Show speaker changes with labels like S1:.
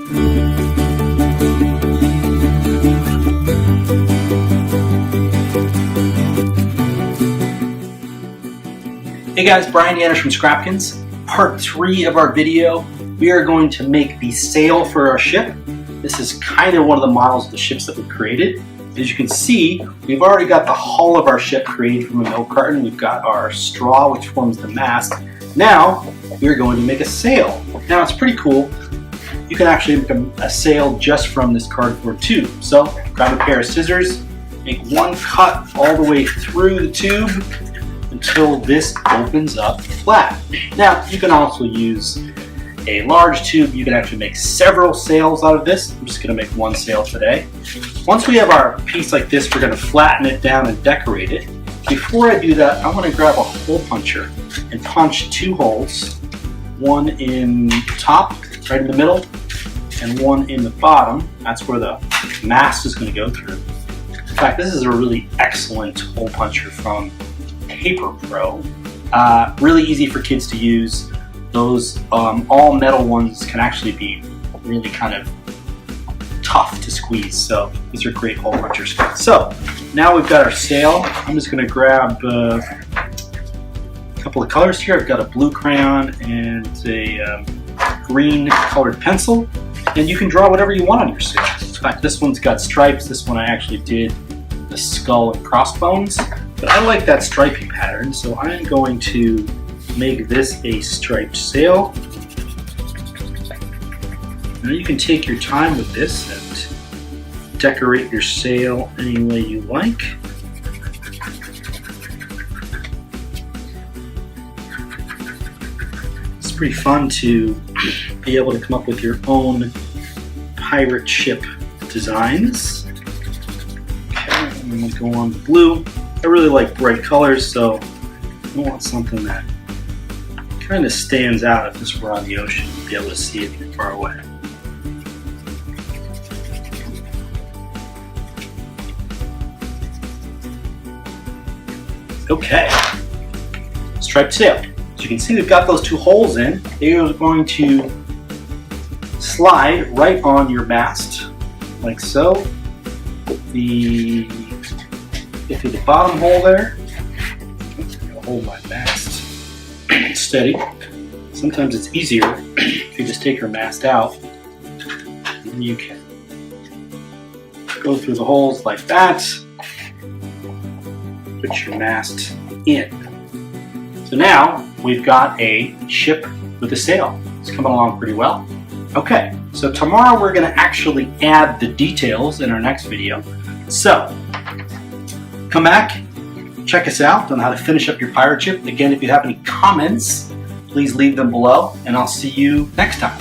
S1: Hey guys, Brian Yanish from ScrapKins. Part 3 of our video. We are going to make the sail for our ship. This is kind of one of the models of the ships that we created. As you can see, we've already got the hull of our ship created from a milk carton. We've got our straw, which forms the mast. Now, we're going to make a sail. Now, it's pretty cool. You can actually make a sail just from this cardboard tube. So, grab a pair of scissors, make one cut all the way through the tube until this opens up flat. Now, you can also use a large tube. You can actually make several sails out of this. I'm just going to make one sail today. Once we have our piece like this, we're going to flatten it down and decorate it. Before I do that, I want to grab a hole puncher and punch 2 holes. One in the top, right in the middle, and one in the bottom. That's where the mast is going to go through. In fact, this is a really excellent hole puncher from Paper Pro. Really easy for kids to use. Those all metal ones can actually be really kind of tough to squeeze, so these are great hole punchers. So now we've got our sail. I'm just going to grab a couple of colors here. I've got a blue crayon and a green colored pencil, and you can draw whatever you want on your sail. In fact, this one's got stripes. This one I actually did the skull and crossbones, but I like that stripy pattern, so I'm going to make this a striped sail. Now you can take your time with this and decorate your sail any way you like. It's pretty fun to be able to come up with your own pirate ship designs. Okay, I'm going to go on the blue. I really like bright colors, so I want something that kind of stands out. If this were on the ocean, you'd be able to see it from far away. Okay, striped sail. As you can see, we've got those 2 holes in. They are going to slide right on your mast, like so. Get through the bottom hole there. I'm gonna hold my mast steady. Sometimes it's easier if you just take your mast out, and you can go through the holes like that. Put your mast in. So now we've got a ship with a sail. It's coming along pretty well. Okay, so tomorrow we're going to actually add the details in our next video. So come back, check us out on how to finish up your pirate ship. Again, if you have any comments, please leave them below, and I'll see you next time.